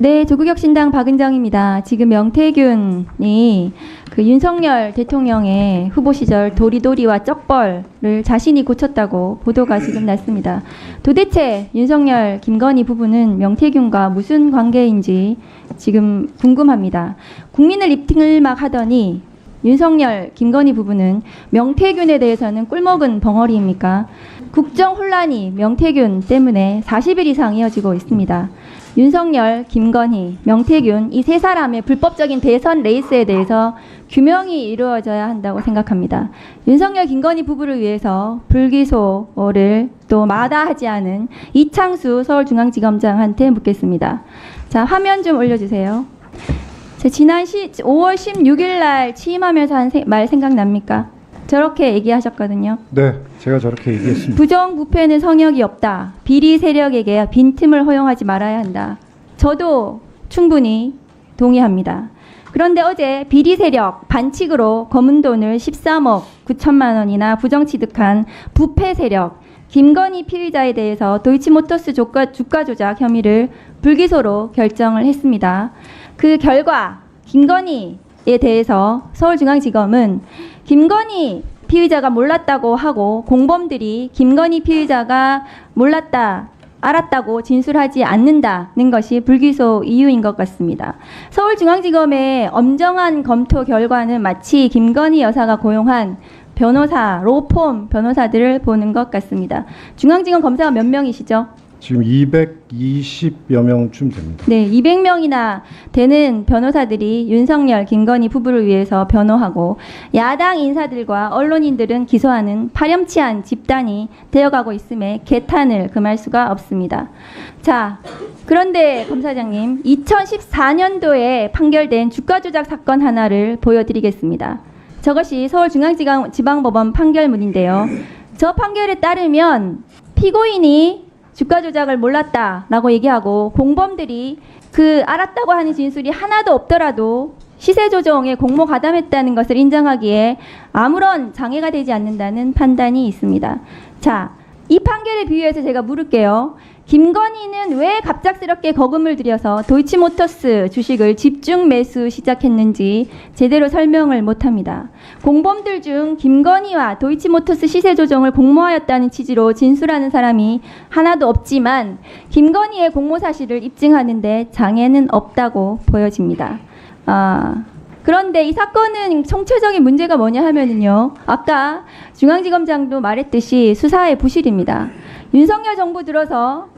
네, 조국혁신당 박은정입니다. 지금 명태균이 그 윤석열 대통령의 후보 시절 도리도리와 쩍벌을 자신이 고쳤다고 보도가 지금 났습니다. 도대체 윤석열, 김건희 부부는 명태균과 무슨 관계인지 지금 궁금합니다. 국민을 입틀막 하더니 윤석열, 김건희 부부는 명태균에 대해서는 꿀먹은 벙어리입니까? 국정 혼란이 명태균 때문에 40일 이상 이어지고 있습니다. 윤석열, 김건희, 명태균 이 세 사람의 불법적인 대선 레이스에 대해서 규명이 이루어져야 한다고 생각합니다. 윤석열, 김건희 부부를 위해서 불기소를 또 마다하지 않은 이창수 서울중앙지검장한테 묻겠습니다. 자, 화면 좀 올려주세요. 지난 5월 16일 날 취임하면서 한 말 생각납니까? 저렇게 얘기하셨거든요. 네, 제가 저렇게 얘기했습니다. 부정부패는 성역이 없다. 비리 세력에게 빈틈을 허용하지 말아야 한다. 저도 충분히 동의합니다. 그런데 어제 비리 세력 반칙으로 검은 돈을 13억 9천만 원이나 부정취득한 부패 세력 김건희 피의자에 대해서 도이치모터스 주가 조작 혐의를 불기소로 결정을 했습니다. 그 결과 김건희에 대해서 서울중앙지검은 김건희 피의자가 몰랐다고 하고 공범들이 김건희 피의자가 몰랐다, 알았다고 진술하지 않는다는 것이 불기소 이유인 것 같습니다. 서울중앙지검의 엄정한 검토 결과는 마치 김건희 여사가 고용한 변호사, 로펌 변호사들을 보는 것 같습니다. 중앙지검 검사가 몇 명이시죠? 지금 220여 명쯤 됩니다. 네, 200명이나 되는 변호사들이 윤석열, 김건희 부부를 위해서 변호하고 야당 인사들과 언론인들은 기소하는 파렴치한 집단이 되어가고 있음에 개탄을 금할 수가 없습니다. 자, 그런데 검사장님, 2014년도에 판결된 주가 조작 사건 하나를 보여드리겠습니다. 저것이 서울중앙지방법원 판결문인데요. 저 판결에 따르면 피고인이 주가 조작을 몰랐다라고 얘기하고 공범들이 그 알았다고 하는 진술이 하나도 없더라도 시세 조정에 공모 가담했다는 것을 인정하기에 아무런 장애가 되지 않는다는 판단이 있습니다. 자, 이 판결에 비유해서 제가 물을게요. 김건희는 왜 갑작스럽게 거금을 들여서 도이치모터스 주식을 집중 매수 시작했는지 제대로 설명을 못합니다. 공범들 중 김건희와 도이치모터스 시세 조정을 공모하였다는 취지로 진술하는 사람이 하나도 없지만 김건희의 공모 사실을 입증하는데 장애는 없다고 보여집니다. 그런데 이 사건은 총체적인 문제가 뭐냐 하면은요. 아까 중앙지검장도 말했듯이 수사의 부실입니다. 윤석열 정부 들어서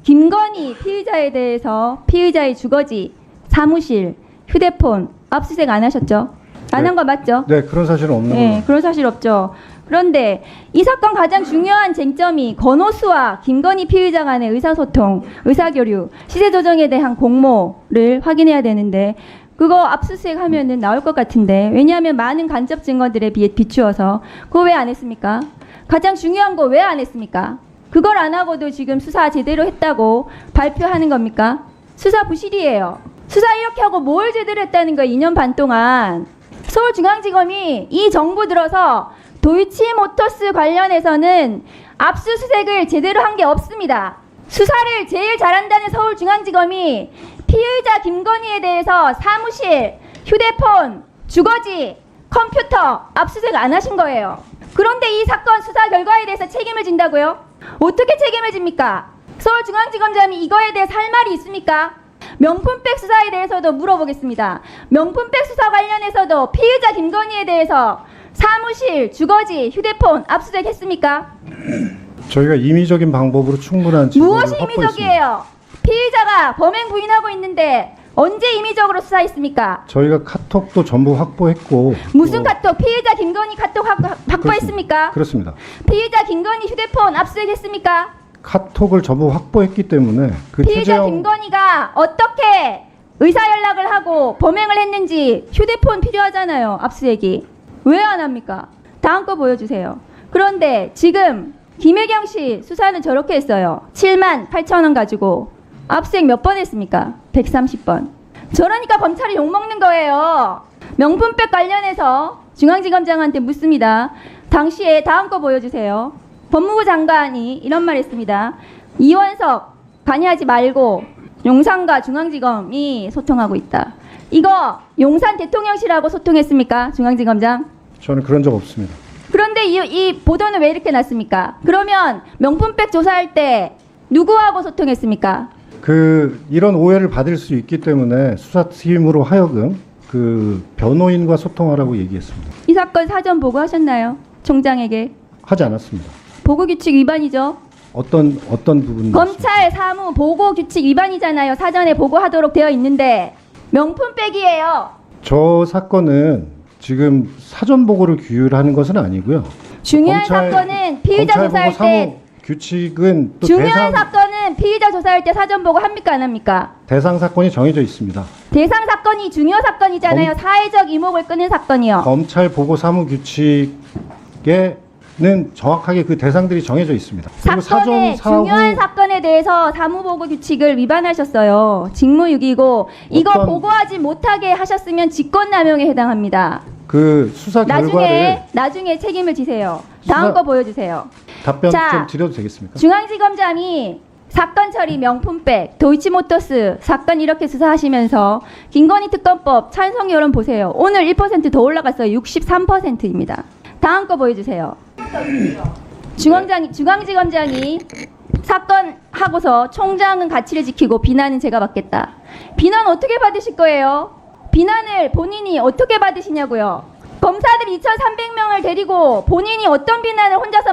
김건희 피의자에 대해서 피의자의 주거지, 사무실, 휴대폰 압수수색 안 하셨죠? 안 한 거 맞죠? 네, 그런 사실은 없는 네, 걸로. 그런 사실 없죠. 그런데 이 사건 가장 중요한 쟁점이 권오수와 김건희 피의자 간의 의사소통, 의사교류, 시세 조정에 대한 공모를 확인해야 되는데 그거 압수수색 하면은 나올 것 같은데 왜냐하면 많은 간접 증거들에 비추어서 그거 왜 안 했습니까? 가장 중요한 거 왜 안 했습니까? 그걸 안 하고도 지금 수사 제대로 했다고 발표하는 겁니까? 수사 부실이에요. 수사 이렇게 하고 뭘 제대로 했다는 거예요. 2년 반 동안. 서울중앙지검이 이 정부 들어서 도이치모터스 관련해서는 압수수색을 제대로 한 게 없습니다. 수사를 제일 잘한다는 서울중앙지검이 피의자 김건희에 대해서 사무실, 휴대폰, 주거지, 컴퓨터 압수수색 안 하신 거예요. 그런데 이 사건 수사 결과에 대해서 책임을 진다고요? 어떻게 책임을 집니까? 서울중앙지검장이 이거에 대해서 할 말이 있습니까? 명품백 수사에 대해서도 물어보겠습니다. 명품백 수사 관련해서도 피의자 김건희에 대해서 사무실, 주거지, 휴대폰 압수수색 했습니까? 저희가 임의적인 방법으로 충분한 증거를 무엇이 확보했습니다. 임의적이에요? 피의자가 범행 부인하고 있는데 언제 임의적으로 수사했습니까? 저희가 카톡도 전부 확보했고. 무슨 카톡? 피의자 김건희 카톡 확보했습니까? 그렇습니다. 피의자 김건희 휴대폰 압수수색했습니까? 카톡을 전부 확보했기 때문에 그 피의자 김건희가 어떻게 의사 연락을 하고 범행을 했는지 휴대폰 필요하잖아요. 압수수색이. 왜 안 합니까? 다음 거 보여주세요. 그런데 지금 김혜경 씨 수사는 저렇게 했어요. 7만 8천 원 가지고 압수수색 몇 번 했습니까? 130번. 저러니까 검찰이 욕먹는 거예요. 명품백 관련해서 중앙지검장한테 묻습니다. 당시에 다음 거 보여주세요. 법무부 장관이 이런 말 했습니다. 이원석 관여하지 말고 용산과 중앙지검이 소통하고 있다. 이거 용산 대통령실하고 소통했습니까? 중앙지검장? 저는 그런 적 없습니다. 그런데 이 보도는 왜 이렇게 났습니까? 그러면 명품백 조사할 때 누구하고 소통했습니까? 이런 오해를 받을 수 있기 때문에 수사팀으로 하여금 변호인과 소통하라고 얘기했습니다. 이 사건 사전 보고하셨나요? 총장에게. 하지 않았습니다. 보고규칙 위반이죠. 어떤 부분? 검찰 사무 보고 규칙 위반이잖아요. 사전에 보고하도록 되어 있는데 명품백이에요. 저 사건은 지금 사전 보고를 규율하는 것은 아니고요. 중요한 사건은 피의자 조사할 때 규칙은 또 중요한 사건은 피의자 조사할 때 사전 보고 합니까 안 합니까? 대상 사건이 정해져 있습니다. 대상 사건이 중요 사건이잖아요. 사회적 이목을 끄는 사건이요. 검찰 보고 사무 규칙에는 정확하게 그 대상들이 정해져 있습니다. 그리고 사건의 중요한 사건에 대해서 사무보고 규칙을 위반하셨어요. 직무유기고 이거 보고하지 못하게 하셨으면 직권남용에 해당합니다. 그 수사 결과를 나중에 책임을 지세요. 다음 거 보여주세요. 답변 좀 드려도 되겠습니까? 중앙지검장이 사건 처리 명품백 도이치모터스 사건 이렇게 수사하시면서 김건희 특검법 찬성 여론 보세요. 오늘 1% 더 올라갔어요. 63%입니다. 다음 거 보여주세요. 중앙지검장이 사건 하고서 총장은 가치를 지키고 비난은 제가 받겠다. 비난 어떻게 받으실 거예요? 비난을 본인이 어떻게 받으시냐고요? 검사들 2,300명을 데리고 본인이 어떤 비난을 혼자서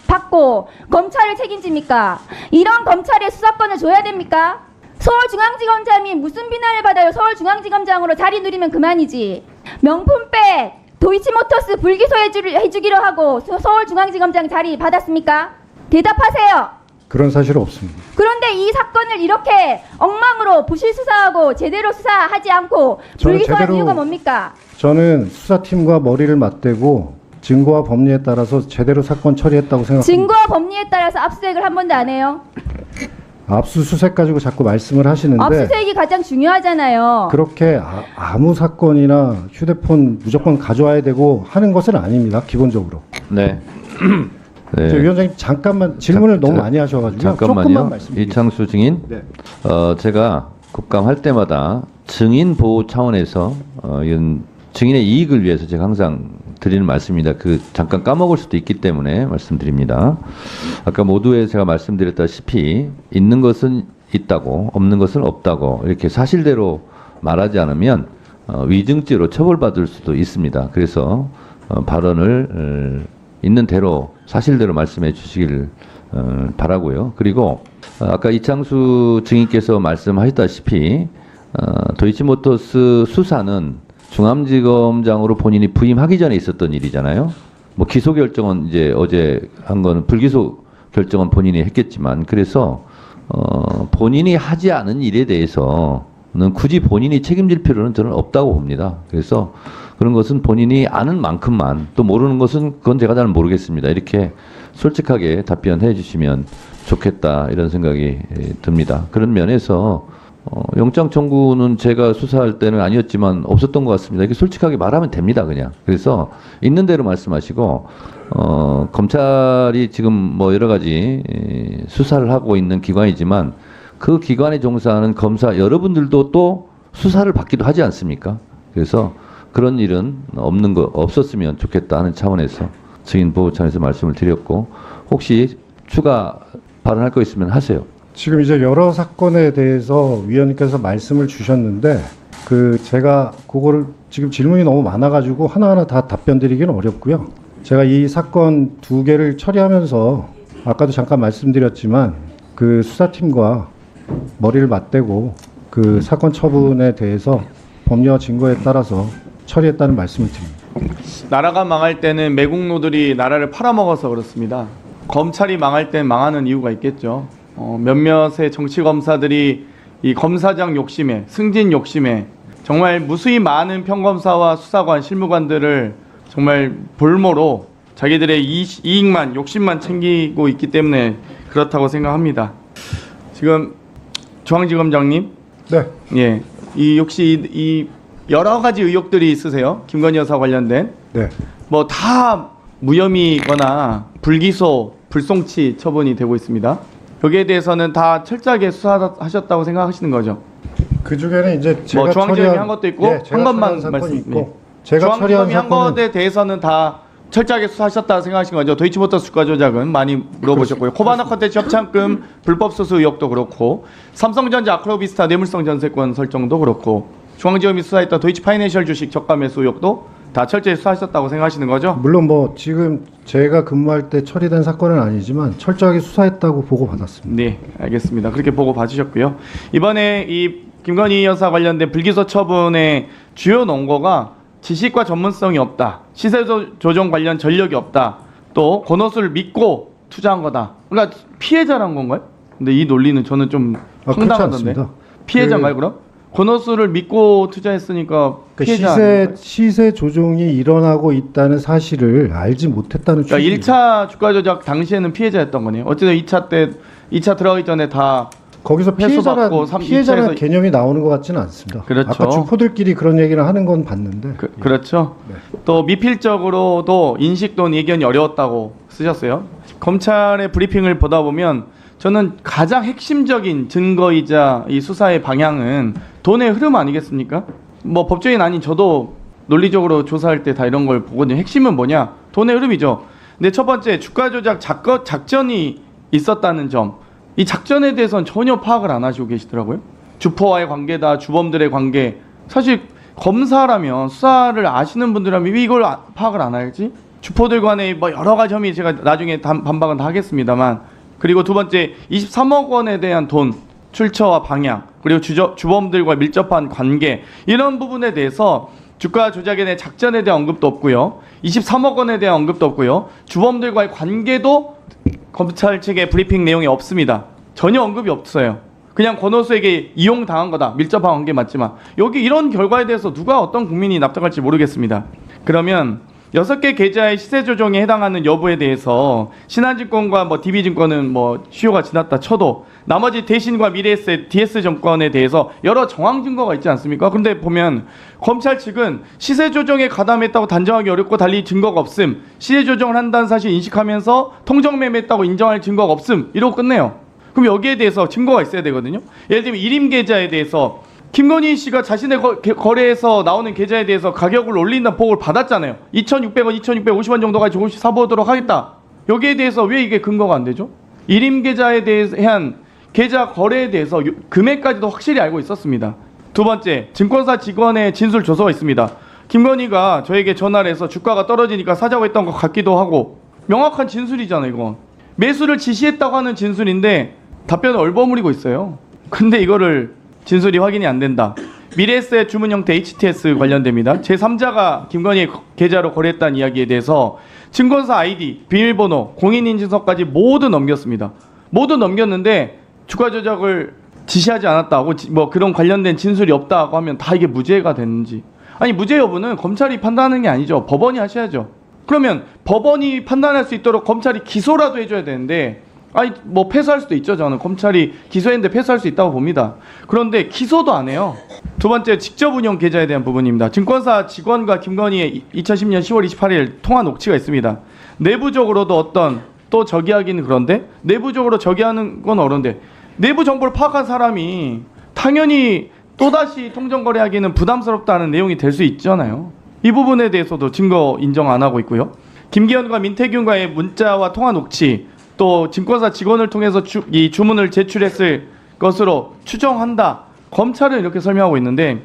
받고 검찰을 책임집니까? 이런 검찰에 수사권을 줘야 됩니까? 서울중앙지검장이 무슨 비난을 받아요? 서울중앙지검장으로 자리 누리면 그만이지. 명품백 도이치모터스 불기소 해주기로 하고 서울중앙지검장 자리 받았습니까? 대답하세요. 그런 사실은 없습니다. 그런데 이 사건을 이렇게 엉망으로 부실 수사하고 제대로 수사하지 않고 불기소한 이유가 뭡니까? 저는 수사팀과 머리를 맞대고 증거와 법리에 따라서 제대로 사건 처리했다고 생각합니다. 증거와 법리에 따라서 압수수색을 한 번도 안 해요? 압수수색 가지고 자꾸 말씀을 하시는데 압수수색이 가장 중요하잖아요. 그렇게 아무 사건이나 휴대폰 무조건 가져와야 되고 하는 것은 아닙니다. 기본적으로. 네. 네. 위원장님 잠깐만 질문을 너무 많이 하셔가지고 잠깐만요. 이창수 증인. 네. 제가 국감할 때마다 증인 보호 차원에서 이런 증인의 이익을 위해서 제가 항상 드리는 말씀입니다. 잠깐 까먹을 수도 있기 때문에 말씀드립니다. 아까 모두에 제가 말씀드렸다시피 있는 것은 있다고 없는 것은 없다고 이렇게 사실대로 말하지 않으면 위증죄로 처벌받을 수도 있습니다. 그래서 발언을 있는 대로 사실대로 말씀해 주시길 바라고요. 그리고 아까 이창수 증인께서 말씀하셨다시피 도이치모터스 수사는 중앙지검장으로 본인이 부임하기 전에 있었던 일이잖아요. 뭐 기소 결정은 이제 어제 한 거는 불기소 결정은 본인이 했겠지만 그래서 본인이 하지 않은 일에 대해서는 굳이 본인이 책임질 필요는 저는 없다고 봅니다. 그래서 그런 것은 본인이 아는 만큼만 또 모르는 것은 그건 제가 잘 모르겠습니다. 이렇게 솔직하게 답변해 주시면 좋겠다 이런 생각이 듭니다. 그런 면에서 영장 청구는 제가 수사할 때는 아니었지만 없었던 것 같습니다. 이렇게 솔직하게 말하면 됩니다, 그냥. 그래서 있는 대로 말씀하시고 검찰이 지금 뭐 여러 가지 수사를 하고 있는 기관이지만 그 기관에 종사하는 검사 여러분들도 또 수사를 받기도 하지 않습니까? 그래서 그런 일은 없었으면 좋겠다 하는 차원에서 증인 보호 차원에서 말씀을 드렸고 혹시 추가 발언할 거 있으면 하세요. 지금 이제 여러 사건에 대해서 위원님께서 말씀을 주셨는데 제가 그거를 지금 질문이 너무 많아가지고 하나하나 다 답변 드리기는 어렵고요. 제가 이 사건 두 개를 처리하면서 아까도 잠깐 말씀드렸지만 수사팀과 머리를 맞대고 사건 처분에 대해서 법리와 증거에 따라서 처리했다는 말씀을 드립니다. 나라가 망할 때는 매국노들이 나라를 팔아먹어서 그렇습니다. 검찰이 망할 땐 망하는 이유가 있겠죠. 몇몇의 정치 검사들이 이 검사장 욕심에, 승진 욕심에 정말 무수히 많은 평검사와 수사관, 실무관들을 정말 볼모로 자기들의 이익만, 욕심만 챙기고 있기 때문에 그렇다고 생각합니다. 지금 중앙지검장님, 네. 예, 혹시 이 여러 가지 의혹들이 있으세요? 김건희 여사 관련된? 네. 뭐 다 무혐의거나 불기소, 불송치 처분이 되고 있습니다. 여기에 대해서는 다 철저하게 수사하셨다고 생각하시는 거죠? 그 중에는 이제 제가 뭐 중앙지검이 처리한 한 것도 있고 예, 제가 한 것만 처리한 사건이 말씀. 있고 제가 처리한 중앙지검이 한 사건은 것에 대해서는 다 철저하게 수사하셨다고 생각하신 거죠? 도이치모터스 주가 조작은 많이 물어보셨고요. 코바나 컨텐츠 협찬금 불법 수수 의혹도 그렇고 삼성전자 아크로비스타 뇌물성 전세권 설정도 그렇고 중앙지검이 수사했던 도이치 파이낸셜 주식 저가 매수 의혹도 다 철저히 수사하셨다고 생각하시는 거죠? 물론 뭐 지금 제가 근무할 때 처리된 사건은 아니지만 철저하게 수사했다고 보고받았습니다. 네, 알겠습니다. 그렇게 보고 봐주셨고요. 이번에 이 김건희 여사 관련된 불기소 처분의 주요 논거가 지식과 전문성이 없다. 시세 조정 관련 전력이 없다. 또 권오수를 믿고 투자한 거다. 그러니까 피해자란 건가요? 근데 이 논리는 저는 좀 그렇지 황당하던데. 않습니다. 피해자인가요, 그럼? 권오수를 믿고 투자했으니까 그 피해자 아닌가요? 시세 조종이 일어나고 있다는 사실을 알지 못했다는 그러니까 취지입니다. 1차 주가 조작 당시에는 피해자였던 거네요. 어쨌든 2차 들어가기 전에 다 거기서 회수받고 피해자라는 2차에서 개념이 나오는 것 같지는 않습니다. 그렇죠. 아까 주포들끼리 그런 얘기를 하는 건 봤는데 그렇죠. 네. 또 미필적으로도 인식 또는 예견이 어려웠다고 쓰셨어요. 검찰의 브리핑을 보다 보면 저는 가장 핵심적인 증거이자 이 수사의 방향은 돈의 흐름 아니겠습니까? 뭐 법조인 아닌 저도 논리적으로 조사할 때 다 이런 걸 보거든요. 핵심은 뭐냐? 돈의 흐름이죠. 근데 첫 번째 주가 조작 작전이 있었다는 점. 이 작전에 대해서는 전혀 파악을 안 하시고 계시더라고요. 주포와의 관계다, 주범들의 관계. 사실 검사라면 수사를 아시는 분들이라면 왜 이걸 파악을 안 할지? 주포들 간의 뭐 여러 가지 혐의 제가 나중에 반박은 다 하겠습니다만. 그리고 두 번째 23억 원에 대한 돈 출처와 방향, 그리고 주범들과 밀접한 관계, 이런 부분에 대해서 주가 조작에 대한 작전에 대한 언급도 없고요. 23억 원에 대한 언급도 없고요. 주범들과의 관계도 검찰 측의 브리핑 내용이 없습니다. 전혀 언급이 없어요. 그냥 권오수에게 이용당한 거다. 밀접한 관계 맞지만 여기 이런 결과에 대해서 누가 어떤 국민이 납득할지 모르겠습니다. 그러면 6개 계좌의 시세 조정에 해당하는 여부에 대해서 신한증권과 뭐 DB증권은 뭐 시효가 지났다 쳐도 나머지 대신과 미래에셋, DS증권에 대해서 여러 정황 증거가 있지 않습니까? 그런데 보면 검찰 측은 시세 조정에 가담했다고 단정하기 어렵고 달리 증거가 없음, 시세 조정을 한다는 사실 인식하면서 통정 매매했다고 인정할 증거가 없음, 이러고 끝내요. 그럼 여기에 대해서 증거가 있어야 되거든요. 예를 들면 일임 계좌에 대해서 김건희 씨가 자신의 거래에서 나오는 계좌에 대해서 가격을 올린다는 보고를 받았잖아요. 2,600원, 2,650원 정도까지 조금씩 사보도록 하겠다. 여기에 대해서 왜 이게 근거가 안 되죠? 일임 계좌에 대한 계좌 거래에 대해서 금액까지도 확실히 알고 있었습니다. 두 번째, 증권사 직원의 진술 조서가 있습니다. 김건희가 저에게 전화를 해서 주가가 떨어지니까 사자고 했던 것 같기도 하고, 명확한 진술이잖아요, 이건. 매수를 지시했다고 하는 진술인데 답변을 얼버무리고 있어요. 근데 이거를 진술이 확인이 안 된다. 미래에셋 주문 형태 HTS 관련됩니다. 제3자가 김건희의 계좌로 거래했다는 이야기에 대해서 증권사 아이디, 비밀번호, 공인인증서까지 모두 넘겼습니다. 모두 넘겼는데 주가 조작을 지시하지 않았다고 뭐 그런 관련된 진술이 없다고 하면 다 이게 무죄가 되는지. 아니 무죄 여부는 검찰이 판단하는 게 아니죠. 법원이 하셔야죠. 그러면 법원이 판단할 수 있도록 검찰이 기소라도 해줘야 되는데, 아니 뭐 패소할 수도 있죠. 저는 검찰이 기소했는데 패소할 수 있다고 봅니다. 그런데 기소도 안 해요. 두 번째, 직접 운영 계좌에 대한 부분입니다. 증권사 직원과 김건희의 2010년 10월 28일 통화 녹취가 있습니다. 내부적으로도 어떤 또 저기하기는 그런데 내부적으로 저기하는 건 어려운데 내부 정보를 파악한 사람이 당연히 또다시 통정거래하기는 부담스럽다는 내용이 될 수 있잖아요. 이 부분에 대해서도 증거 인정 안 하고 있고요. 김기현과 민태균과의 문자와 통화 녹취, 또 증권사 직원을 통해서 이 주문을 제출했을 것으로 추정한다. 검찰은 이렇게 설명하고 있는데,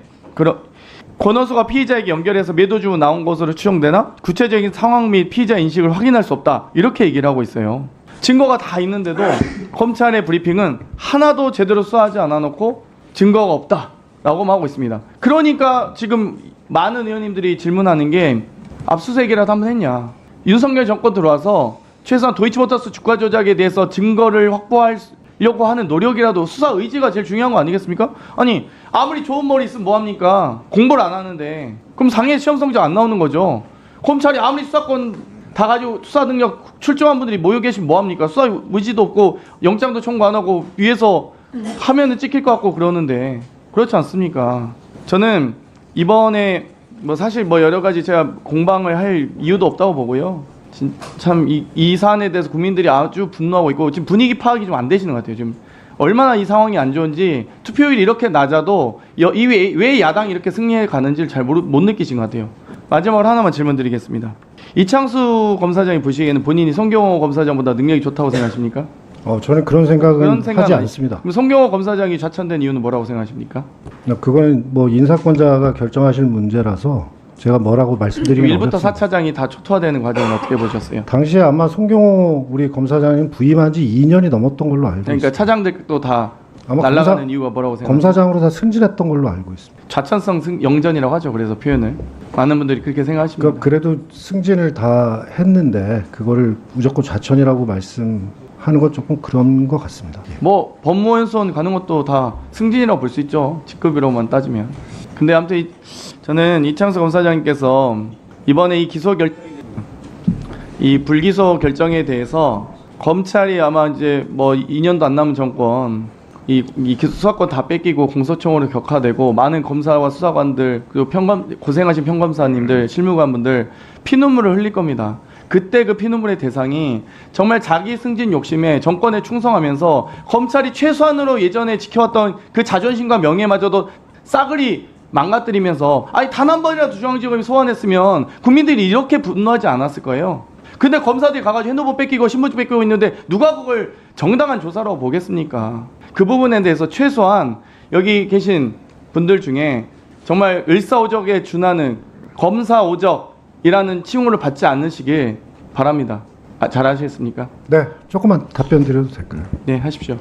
권오수가 피의자에게 연결해서 매도 주문 나온 것으로 추정되나 구체적인 상황 및 피의자 인식을 확인할 수 없다. 이렇게 얘기를 하고 있어요. 증거가 다 있는데도 검찰의 브리핑은 하나도 제대로 수사하지 않아 놓고 증거가 없다라고만 하고 있습니다. 그러니까 지금 많은 의원님들이 질문하는 게 압수수색이라도 한번 했냐. 윤석열 정권 들어와서 최소한 도이치모터스 주가 조작에 대해서 증거를 확보하려고 하는 노력이라도, 수사 의지가 제일 중요한 거 아니겠습니까? 아니 아무리 좋은 머리 있으면 뭐합니까? 공부를 안 하는데. 그럼 상해 시험 성적 안 나오는 거죠. 검찰이 아무리 수사권 다 가지고 수사 능력 출중한 분들이 모여 계시면 뭐합니까? 수사 의지도 없고 영장도 청구 안 하고 위에서 하면은 찍힐 것 같고 그러는데, 그렇지 않습니까? 저는 이번에 뭐 사실 뭐 여러 가지 제가 공방을 할 이유도 없다고 보고요. 참 이 사안에 대해서 국민들이 아주 분노하고 있고 지금 분위기 파악이 좀 안 되시는 것 같아요. 지금 얼마나 이 상황이 안 좋은지 투표율이 이렇게 낮아도 왜 야당이 이렇게 승리해 가는지를 잘 못 느끼신 것 같아요. 마지막으로 하나만 질문드리겠습니다. 이창수 검사장이 보시기에는 본인이 송경호 검사장보다 능력이 좋다고 생각하십니까? 저는 그런 생각은 그런 생각은 하지 아니- 않습니다. 그럼 송경호 검사장이 좌천된 이유는 뭐라고 생각하십니까? 그거는 뭐 인사권자가 결정하실 문제라서 제가 뭐라고 말씀드리긴 1부터 어렵습니다. 4차장이 다 초토화되는 과정은 어떻게 보셨어요? 당시에 아마 송경호 우리 검사장님 부임한 지 2년이 넘었던 걸로 알고 그러니까 있습니다. 차장들도 다 아마 날아가는 이유가 뭐라고 생각하세요? 검사장으로 다 승진했던 걸로 알고 있습니다. 좌천성 영전이라고 하죠. 그래서 표현을 많은 분들이 그렇게 생각하십니다. 그래도 승진을 다 했는데 그거를 무조건 좌천이라고 말씀하는 건 조금 그런 것 같습니다. 예. 뭐 법무연수원 가는 것도 다 승진이라고 볼 수 있죠. 직급으로만 따지면. 근데 아무튼 저는 이창수 검사장님께서 이번에 이 불기소 결정에 대해서 검찰이 아마 이제 뭐 2년도 안 남은 정권 이 수사권 다 뺏기고 공소청으로 격화되고 많은 검사와 수사관들 그리고 고생하신 평검사님들 실무관분들 피눈물을 흘릴 겁니다. 그때 그 피눈물의 대상이 정말 자기 승진 욕심에 정권에 충성하면서 검찰이 최소한으로 예전에 지켜왔던 그 자존심과 명예마저도 싸그리 망가뜨리면서 아니 단 한 번이라도 중앙지검이 소환했으면 국민들이 이렇게 분노하지 않았을 거예요. 근데 검사들이 가가지고 핸드폰 뺏기고 신분증 뺏기고 있는데 누가 그걸 정당한 조사라고 보겠습니까? 그 부분에 대해서 최소한 여기 계신 분들 중에 정말 을사오적에 준하는 검사오적이라는 칭호를 받지 않으시길 바랍니다. 잘 하시겠습니까? 네, 조금만 답변 드려도 될까요? 네, 하십시오.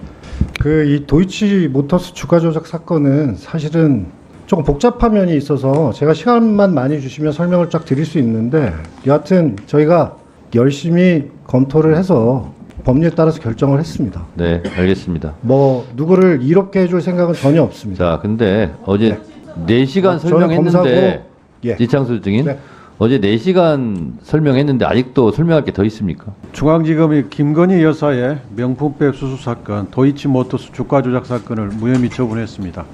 이 도이치 모터스 주가 조작 사건은 사실은 조금 복잡한 면이 있어서 제가 시간만 많이 주시면 설명을 쫙 드릴 수 있는데 여하튼 저희가 열심히 검토를 해서 법리에 따라서 결정을 했습니다. 네, 알겠습니다. 뭐 누구를 이롭게 해줄 생각은 전혀 없습니다. 자, 근데 어제 4시간 저는 설명했는데 검사고, 예. 이창수 증인 네. 어제 4시간 설명했는데 아직도 설명할 게 더 있습니까? 중앙지검이 김건희 여사의 명품백 수수 사건, 도이치모터스 주가 조작 사건을 무혐의 처분했습니다.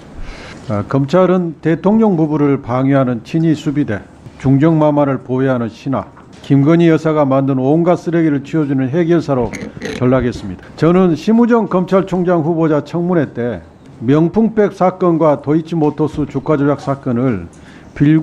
검찰은 대통령 부부를 방해하는 친위 수비대, 중정마마를 보호하는 신하, 김건희 여사가 만든 온갖 쓰레기를 치워주는 해결사로 전락했습니다. 저는 심우정 검찰총장 후보자 청문회 때 명품백 사건과 도이치모터스 주가 조작 사건을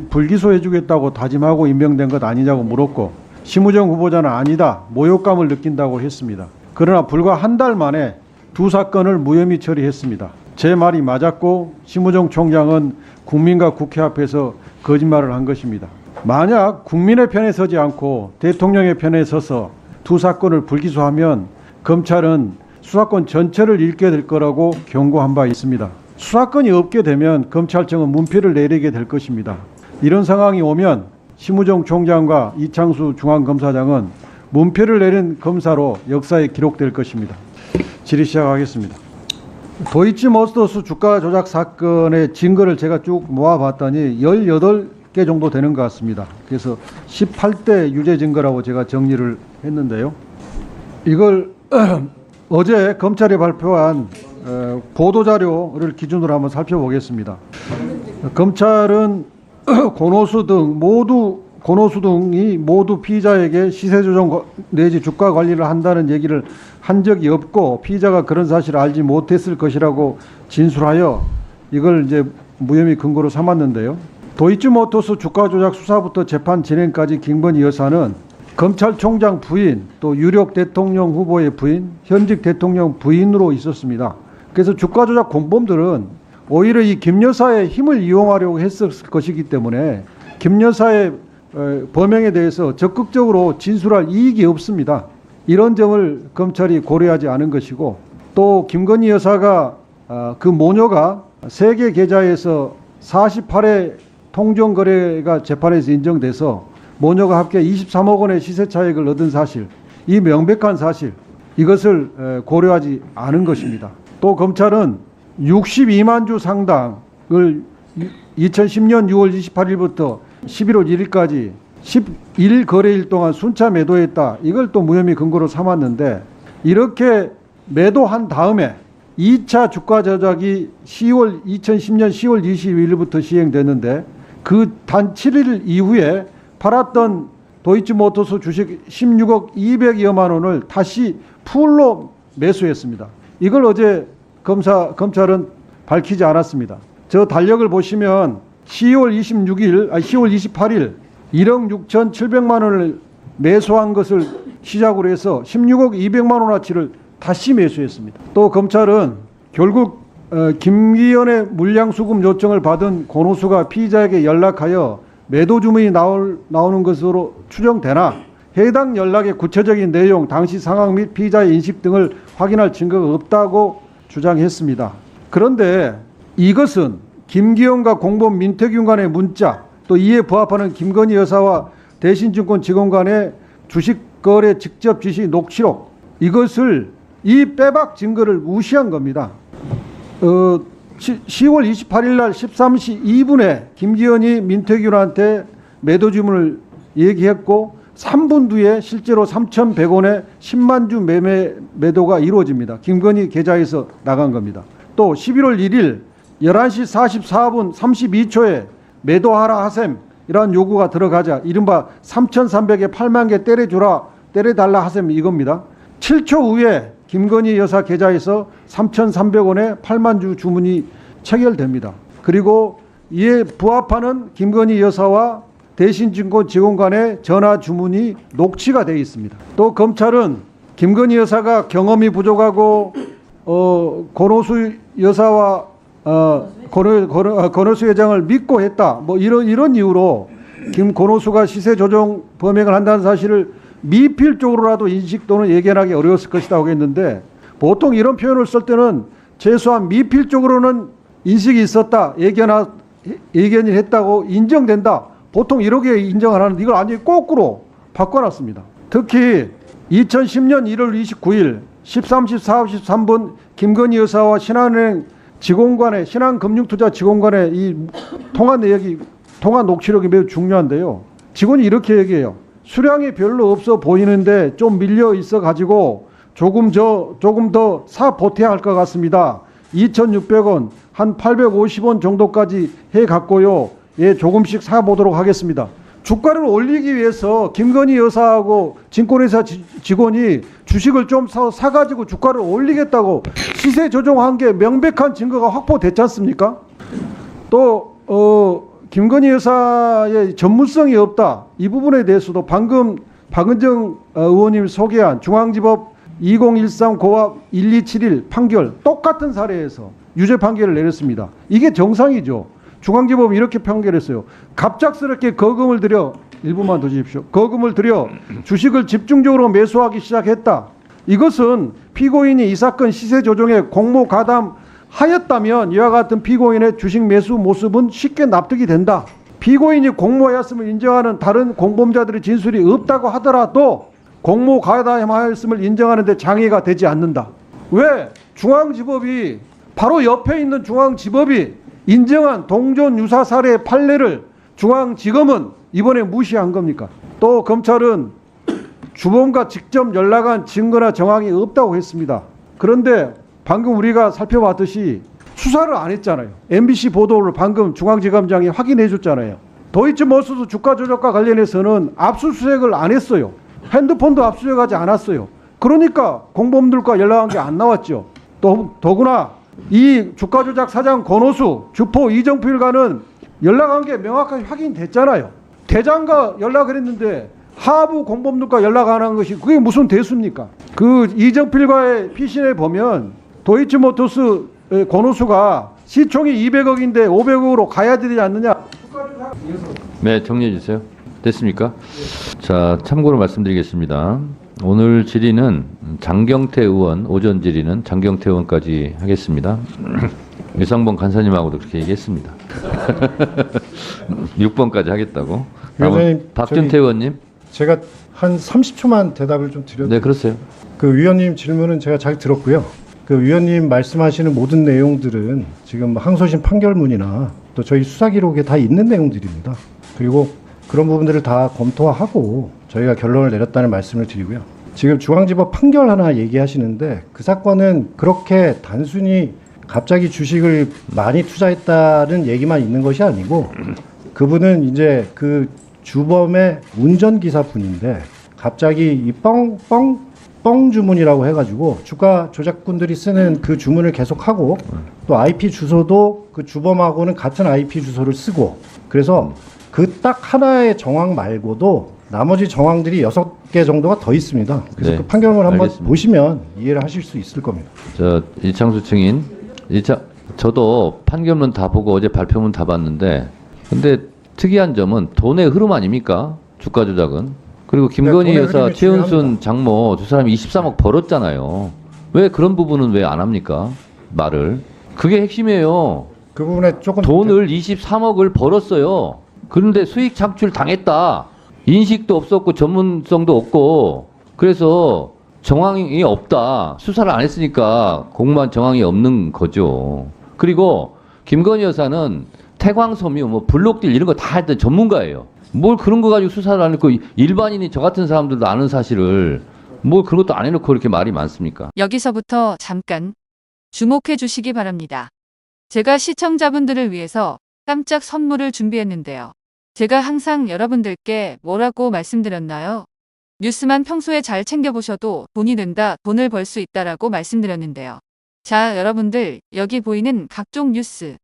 불기소해주겠다고 다짐하고 임명된 것 아니냐고 물었고 심우정 후보자는 아니다, 모욕감을 느낀다고 했습니다. 그러나 불과 한 달 만에 두 사건을 무혐의 처리했습니다. 제 말이 맞았고 심우정 총장은 국민과 국회 앞에서 거짓말을 한 것입니다. 만약 국민의 편에 서지 않고 대통령의 편에 서서 두 사건을 불기소하면 검찰은 수사권 전체를 잃게 될 거라고 경고한 바 있습니다. 수사권이 없게 되면 검찰청은 문피를 내리게 될 것입니다. 이런 상황이 오면 심우정 총장과 이창수 중앙검사장은 문피를 내린 검사로 역사에 기록될 것입니다. 질의 시작하겠습니다. 도이치모터스 주가 조작 사건의 증거를 제가 쭉 모아봤더니 18개 정도 되는 것 같습니다. 그래서 18대 유죄 증거라고 제가 정리를 했는데요. 이걸 어제 검찰이 발표한 보도자료를 기준으로 한번 살펴보겠습니다. 검찰은 권오수 등이 모두 피의자에게 시세 조정 내지 주가 관리를 한다는 얘기를 한 적이 없고 피의자가 그런 사실을 알지 못했을 것이라고 진술하여 이걸 이제 무혐의 근거로 삼았는데요. 도이치모터스 주가 조작 수사부터 재판 진행까지 김건희 여사는 검찰총장 부인 또 유력 대통령 후보의 부인, 현직 대통령 부인으로 있었습니다. 그래서 주가 조작 공범들은 오히려 이 김 여사의 힘을 이용하려고 했을 것이기 때문에 김 여사의 범행에 대해서 적극적으로 진술할 이익이 없습니다. 이런 점을 검찰이 고려하지 않은 것이고 또 김건희 여사가 그 모녀가 세계 계좌에서 48회 통정거래가 재판에서 인정돼서 모녀가 합계 23억 원의 시세 차익을 얻은 사실, 이 명백한 사실, 이것을 고려하지 않은 것입니다. 또 검찰은 62만 주 상당을 2010년 6월 28일부터 11월 1일까지 11거래일 동안 순차 매도했다. 이걸 또 무혐의 근거로 삼았는데 이렇게 매도한 다음에 2차 주가 조작이 2010년 10월 22일부터 시행됐는데 그 단 7일 이후에 팔았던 도이치모터스 주식 16억 200여만 원을 다시 풀로 매수했습니다. 이걸 어제 검찰은 밝히지 않았습니다. 저 달력을 보시면 10월 28일 1억 6,700만 원을 매수한 것을 시작으로 해서 16억 200만 원어치를 다시 매수했습니다. 또 검찰은 결국 김기현의 물량수급 요청을 받은 권오수가 피의자에게 연락하여 매도 주문이 나오는 것으로 추정되나 해당 연락의 구체적인 내용, 당시 상황 및 피의자의 인식 등을 확인할 증거가 없다고 주장했습니다. 그런데 이것은 김기현과 공범 민태균 간의 문자, 또 이에 부합하는 김건희 여사와 대신증권 직원 간의 주식거래 직접 지시 녹취록, 이것을 이 빼박 증거를 무시한 겁니다. 10월 28일 날 13시 2분에 김기현이 민태균한테 매도 주문을 얘기했고 3분 뒤에 실제로 3,100원에 10만 주 매도가 이루어집니다. 김건희 계좌에서 나간 겁니다. 또 11월 1일 11시 44분 32초에 매도하라 하셈 이러한 요구가 들어가자 이른바 3,300에 8만 개 때려달라 하셈 이겁니다. 7초 후에 김건희 여사 계좌에서 3,300원에 8만 주 주문이 체결됩니다. 그리고 이에 부합하는 김건희 여사와 대신증권 직원 간의 전화 주문이 녹취가 되어 있습니다. 또 검찰은 김건희 여사가 경험이 부족하고 권오수 여사와 권오수 회장을 믿고 했다. 뭐 이런 이유로 권오수가 시세 조정 범행을 한다는 사실을 미필적으로라도 인식 또는 예견하기 어려웠을 것이다 하겠는데 보통 이런 표현을 쓸 때는 최소한 미필적으로는 인식이 있었다, 예견이 했다고 인정된다. 보통 이렇게 인정을 하는데 이걸 완전히 거꾸로 바꿔놨습니다. 특히 2010년 1월 29일 13시 43분 김건희 여사와 신한은행 직원 간의 신한금융투자 직원 간의 이 통화 녹취록이 매우 중요한데요. 직원이 이렇게 얘기해요. 수량이 별로 없어 보이는데 좀 밀려 있어 가지고 조금 더 사 보태야 할 것 같습니다. 2,600원 한 850원 정도까지 해 갔고요. 예, 조금씩 사 보도록 하겠습니다. 주가를 올리기 위해서 김건희 여사하고 증권회사 직원이 주식을 좀 사가지고 주가를 올리겠다고 시세 조정한 게 명백한 증거가 확보됐지 않습니까? 또 김건희 여사의 전문성이 없다. 이 부분에 대해서도 방금 박은정 의원님이 소개한 중앙지법 2013 고압 1271 판결 똑같은 사례에서 유죄 판결을 내렸습니다. 이게 정상이죠. 중앙지법이 이렇게 판결했어요. 갑작스럽게 거금을 들여 1분만 더 주십시오. 거금을 들여 주식을 집중적으로 매수하기 시작했다. 이것은 피고인이 이 사건 시세 조정에 공모 가담하였다면 이와 같은 피고인의 주식 매수 모습은 쉽게 납득이 된다. 피고인이 공모하였음을 인정하는 다른 공범자들의 진술이 없다고 하더라도 공모 가담하였음을 인정하는 데 장애가 되지 않는다. 왜? 중앙지법이 바로 옆에 있는 중앙지법이 인정한 동전 유사 사례의 판례를 중앙지검은 이번에 무시한 겁니까? 또 검찰은 주범과 직접 연락한 증거나 정황이 없다고 했습니다. 그런데 방금 우리가 살펴봤듯이 수사를 안 했잖아요. MBC 보도를 방금 중앙지검장이 확인해 줬잖아요. 도이치모터스 주가 조작과 관련해서는 압수수색을 안 했어요. 핸드폰도 압수수색하지 않았어요. 그러니까 공범들과 연락한 게 안 나왔죠. 더구나 이 주가 조작 사장 권오수, 주포 이정필과는 연락한 게 명확하게 확인됐잖아요. 대장과 연락을 했는데 하부 공범들과 연락 안 한 것이 그게 무슨 대수입니까? 그 이정필과의 피신에 보면 도이치모터스 권오수가 시총이 200억인데 500억으로 가야 되지 않느냐. 네, 정리해 주세요. 됐습니까? 자, 참고로 말씀드리겠습니다. 오늘 질의는 장경태 의원, 오전 질의는 장경태 의원까지 하겠습니다. 유상범 간사님하고도 그렇게 얘기했습니다. 6번까지 하겠다고. 위원장님, 박준태 의원님. 제가 한 30초만 대답을 좀 드려도. 네, 그렇어요. 그 위원님 질문은 제가 잘 들었고요. 그 위원님 말씀하시는 모든 내용들은 지금 항소심 판결문이나 또 저희 수사 기록에 다 있는 내용들입니다. 그리고 그런 부분들을 다 검토하고 저희가 결론을 내렸다는 말씀을 드리고요. 지금 중앙지법 판결 하나 얘기하시는데 그 사건은 그렇게 단순히 갑자기 주식을 많이 투자했다는 얘기만 있는 것이 아니고 그분은 이제 그 주범의 운전기사분인데 갑자기 이 뻥 주문이라고 해가지고 주가 조작꾼들이 쓰는 그 주문을 계속하고 또 IP 주소도 그 주범하고는 같은 IP 주소를 쓰고 그래서 그 딱 하나의 정황 말고도 나머지 정황들이 6개 정도가 더 있습니다. 그래서 네, 그 판결문을 한번 알겠습니다. 보시면 이해를 하실 수 있을 겁니다. 이창수 증인, 저도 판결문 다 보고 어제 발표문 다 봤는데, 근데 특이한 점은 돈의 흐름 아닙니까? 주가 조작은. 그리고 김건희 돈의 여사, 흐름이 최은순 중요합니다. 장모 두 사람이 23억 벌었잖아요. 왜 그런 부분은 왜 안 합니까? 말을. 그게 핵심이에요. 그 부분에 조금 돈을 23억을 벌었어요. 그런데 수익 창출 당했다. 인식도 없었고 전문성도 없고 그래서 정황이 없다. 수사를 안 했으니까 공무원 정황이 없는 거죠. 그리고 김건희 여사는 태광섬유, 뭐 블록딜 이런 거 다 했던 전문가예요. 뭘 그런 거 가지고 수사를 안 했고 일반인이 저 같은 사람들도 아는 사실을 뭘 그런 것도 안 해놓고 이렇게 말이 많습니까? 여기서부터 잠깐 주목해 주시기 바랍니다. 제가 시청자분들을 위해서 깜짝 선물을 준비했는데요. 제가 항상 여러분들께 뭐라고 말씀드렸나요? 뉴스만 평소에 잘 챙겨보셔도 돈이 된다, 돈을 벌 수 있다라고 말씀드렸는데요. 자, 여러분들 여기 보이는 각종 뉴스.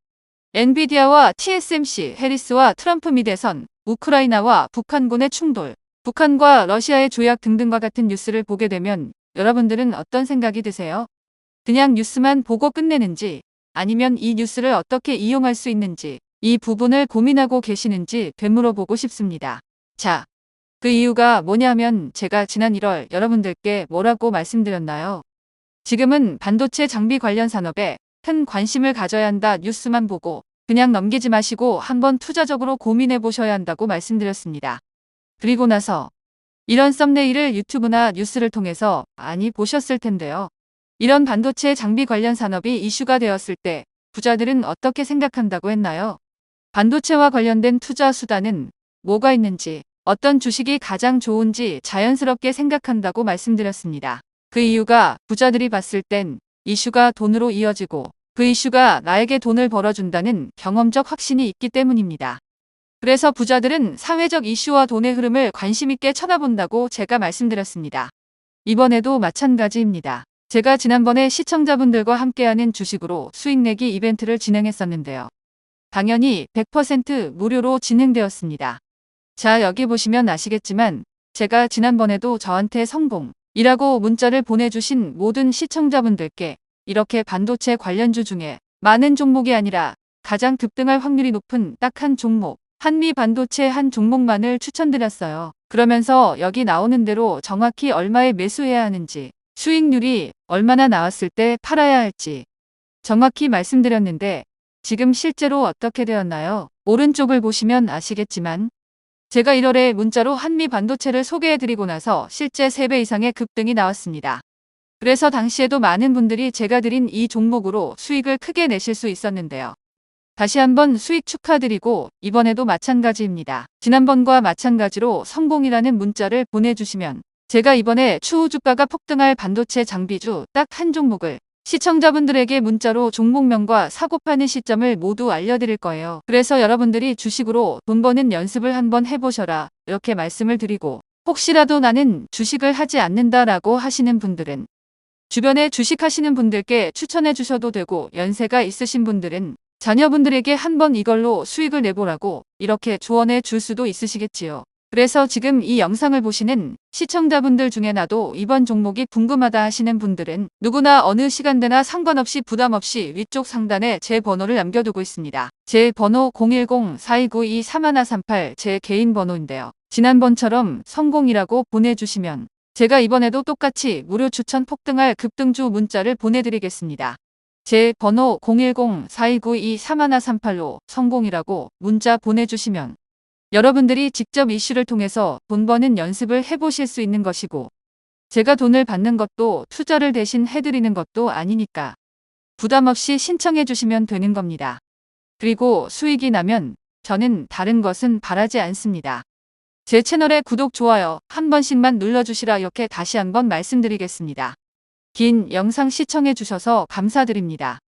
엔비디아와 TSMC, 해리스와 트럼프 미 대선, 우크라이나와 북한군의 충돌, 북한과 러시아의 조약 등등과 같은 뉴스를 보게 되면 여러분들은 어떤 생각이 드세요? 그냥 뉴스만 보고 끝내는지 아니면 이 뉴스를 어떻게 이용할 수 있는지 이 부분을 고민하고 계시는지 되물어보고 싶습니다. 자, 그 이유가 뭐냐면 제가 지난 1월 여러분들께 뭐라고 말씀드렸나요? 지금은 반도체 장비 관련 산업에 큰 관심을 가져야 한다. 뉴스만 보고 그냥 넘기지 마시고 한번 투자적으로 고민해 보셔야 한다고 말씀드렸습니다. 그리고 나서 이런 썸네일을 유튜브나 뉴스를 통해서 많이 보셨을 텐데요. 이런 반도체 장비 관련 산업이 이슈가 되었을 때 부자들은 어떻게 생각한다고 했나요? 반도체와 관련된 투자 수단은 뭐가 있는지, 어떤 주식이 가장 좋은지 자연스럽게 생각한다고 말씀드렸습니다. 그 이유가 부자들이 봤을 땐 이슈가 돈으로 이어지고 그 이슈가 나에게 돈을 벌어준다는 경험적 확신이 있기 때문입니다. 그래서 부자들은 사회적 이슈와 돈의 흐름을 관심 있게 쳐다본다고 제가 말씀드렸습니다. 이번에도 마찬가지입니다. 제가 지난번에 시청자분들과 함께하는 주식으로 수익 내기 이벤트를 진행했었는데요. 당연히 100% 무료로 진행되었습니다. 자, 여기 보시면 아시겠지만 제가 지난번에도 저한테 성공이라고 문자를 보내주신 모든 시청자분들께 이렇게 반도체 관련주 중에 많은 종목이 아니라 가장 급등할 확률이 높은 딱 한 종목, 한미 반도체 한 종목만을 추천드렸어요. 그러면서 여기 나오는 대로 정확히 얼마에 매수해야 하는지, 수익률이 얼마나 나왔을 때 팔아야 할지 정확히 말씀드렸는데 지금 실제로 어떻게 되었나요? 오른쪽을 보시면 아시겠지만 제가 1월에 문자로 한미 반도체를 소개해드리고 나서 실제 3배 이상의 급등이 나왔습니다. 그래서 당시에도 많은 분들이 제가 드린 이 종목으로 수익을 크게 내실 수 있었는데요. 다시 한번 수익 축하드리고 이번에도 마찬가지입니다. 지난번과 마찬가지로 성공이라는 문자를 보내주시면 제가 이번에 추후 주가가 폭등할 반도체 장비주 딱 한 종목을 시청자분들에게 문자로 종목명과 사고 파는 시점을 모두 알려드릴 거예요. 그래서 여러분들이 주식으로 돈 버는 연습을 한번 해보셔라 이렇게 말씀을 드리고 혹시라도 나는 주식을 하지 않는다라고 하시는 분들은 주변에 주식하시는 분들께 추천해 주셔도 되고 연세가 있으신 분들은 자녀분들에게 한번 이걸로 수익을 내보라고 이렇게 조언해 줄 수도 있으시겠지요. 그래서 지금 이 영상을 보시는 시청자분들 중에 나도 이번 종목이 궁금하다 하시는 분들은 누구나 어느 시간대나 상관없이 부담 없이 위쪽 상단에 제 번호를 남겨두고 있습니다. 제 번호 010-4292-3138 제 개인 번호인데요. 지난번처럼 성공이라고 보내주시면 제가 이번에도 똑같이 무료 추천 폭등할 급등주 문자를 보내드리겠습니다. 제 번호 010-4292-3138로 성공이라고 문자 보내주시면 여러분들이 직접 이슈를 통해서 돈 버는 연습을 해보실 수 있는 것이고 제가 돈을 받는 것도 투자를 대신 해드리는 것도 아니니까 부담 없이 신청해 주시면 되는 겁니다. 그리고 수익이 나면 저는 다른 것은 바라지 않습니다. 제 채널에 구독, 좋아요 한 번씩만 눌러주시라 이렇게 다시 한번 말씀드리겠습니다. 긴 영상 시청해 주셔서 감사드립니다.